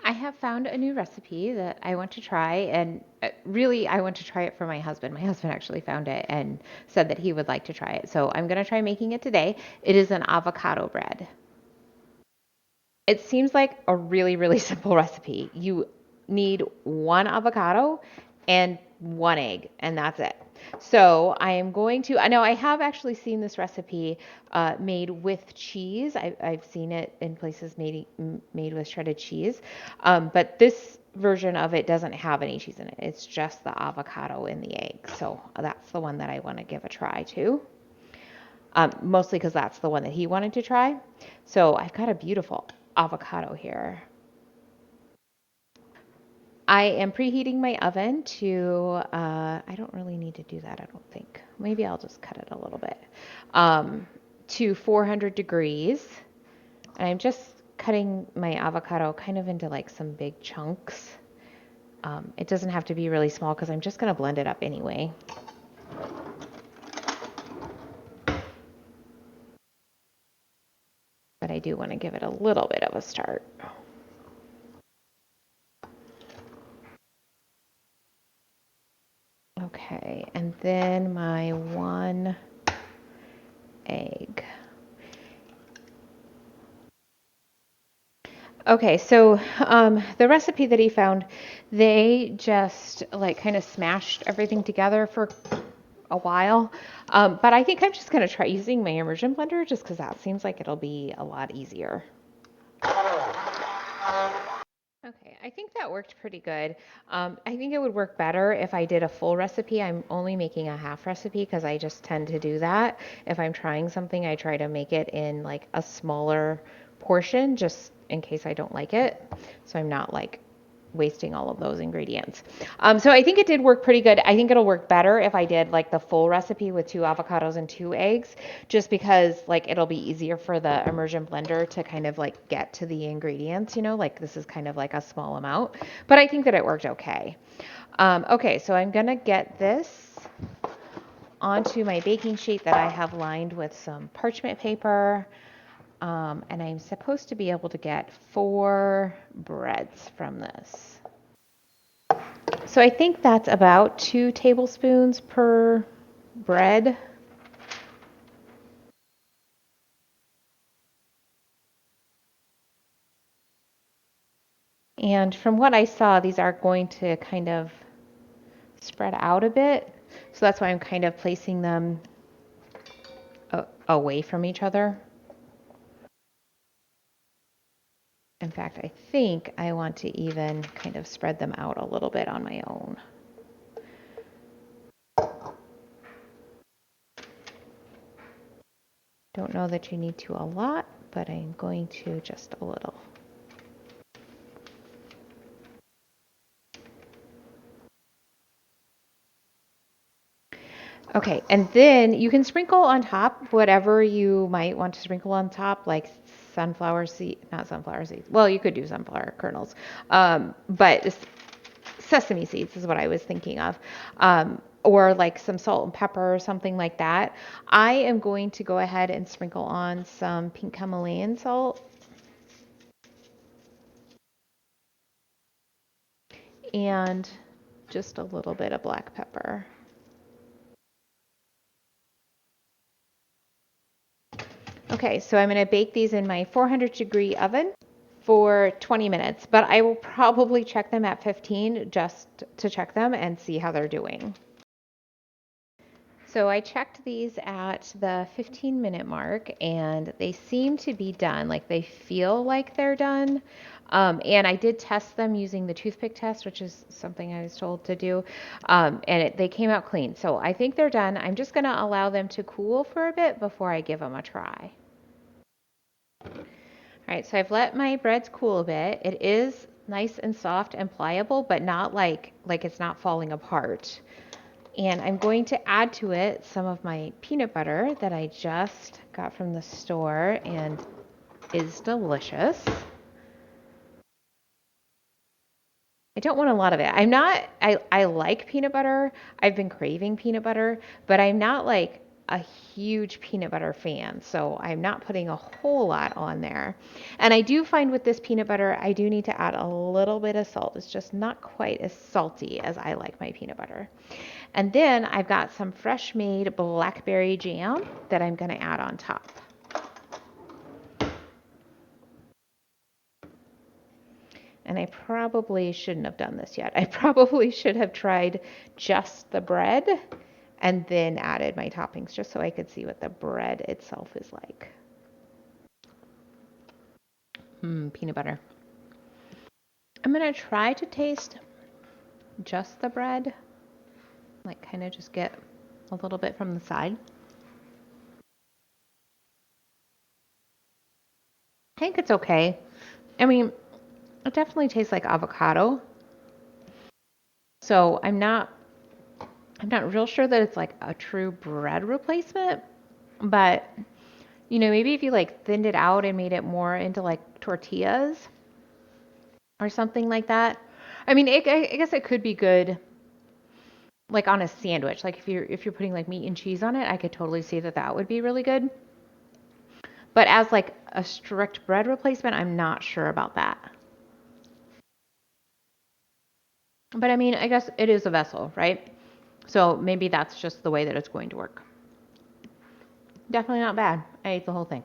I have found a new recipe that I want to try, and really, I want to try it for my husband. My husband actually found it and said that he would like to try it. So I'm going to try making it today. It is an avocado bread. It seems like a really, really simple recipe. You need one avocado and one egg, and that's it. So I am going to, I know I have actually seen this recipe made with cheese. I've seen it in places made with shredded cheese. But this version of it doesn't have any cheese in it. It's just the avocado and the egg. So that's the one that I want to give a try to. Mostly because that's the one that he wanted to try. So I've got a beautiful avocado here. I am preheating my oven to, I don't really need to do that, I don't think. Maybe I'll just cut it a little bit. To 400 degrees. And I'm just cutting my avocado kind of into like some big chunks. It doesn't have to be really small because I'm just going to blend it up anyway. But I do want to give it a little bit of a start. Okay, and then my one egg. Okay, so the recipe that he found, they just like kind of smashed everything together for a while. But I think I'm just going to try using my immersion blender just because that seems like it'll be a lot easier. Okay, I think that worked pretty good. I think it would work better if I did a full recipe. I'm only making a half recipe because I just tend to do that. If I'm trying something, I try to make it in like a smaller portion just in case I don't like it. So I'm not like wasting all of those ingredients. So I think it did work pretty good. I think it'll work better if I did like the full recipe with 2 avocados and 2 eggs, just because like it'll be easier for the immersion blender to kind of like get to the ingredients, like this is kind of like a small amount, but I think that it worked okay. Okay, so I'm gonna get this onto my baking sheet that I have lined with some parchment paper. And I'm supposed to be able to get 4 breads from this. So I think that's about 2 tablespoons per bread. And from what I saw, these are going to kind of spread out a bit. So that's why I'm kind of placing them away from each other. In fact, I think I want to even kind of spread them out a little bit on my own. Don't know that you need to a lot, but I'm going to just a little. Okay, and then you can sprinkle on top whatever you might want to sprinkle on top, like sunflower seed, not sunflower seeds. Well, you could do sunflower kernels, but sesame seeds is what I was thinking of, or like some salt and pepper or something like that. I am going to go ahead and sprinkle on some pink Himalayan salt and just a little bit of black pepper. Okay, so I'm going to bake these in my 400-degree oven for 20 minutes, but I will probably check them at 15 just to check them and see how they're doing. So I checked these at the 15-minute mark and they seem to be done. Like they feel like they're done. And I did test them using the toothpick test, which is something I was told to do. And they came out clean. So I think they're done. I'm just going to allow them to cool for a bit before I give them a try. All right, so I've let my breads cool a bit. It is nice and soft and pliable, but not like it's not falling apart. And I'm going to add to it some of my peanut butter that I just got from the store and is delicious. I don't want a lot of it. I like peanut butter. I've been craving peanut butter, but I'm not like a huge peanut butter fan, so I'm not putting a whole lot on there. And I do find with this peanut butter, I do need to add a little bit of salt. It's just not quite as salty as I like my peanut butter. And then I've got some fresh made blackberry jam that I'm going to add on top. And I probably shouldn't have done this yet. I probably should have tried just the bread and then added my toppings just so I could see what the bread itself is like. Peanut butter. I'm going to try to taste just the bread, like kind of just get a little bit from the side. I think it's okay. I mean, it definitely tastes like avocado. So I'm not real sure that it's like a true bread replacement, but maybe if you like thinned it out and made it more into like tortillas or something like that. I mean, I guess it could be good like on a sandwich. Like if you're putting like meat and cheese on it, I could totally see that that would be really good. But as like a strict bread replacement, I'm not sure about that. But I mean, I guess it is a vessel, right? So maybe that's just the way that it's going to work. Definitely not bad. I ate the whole thing.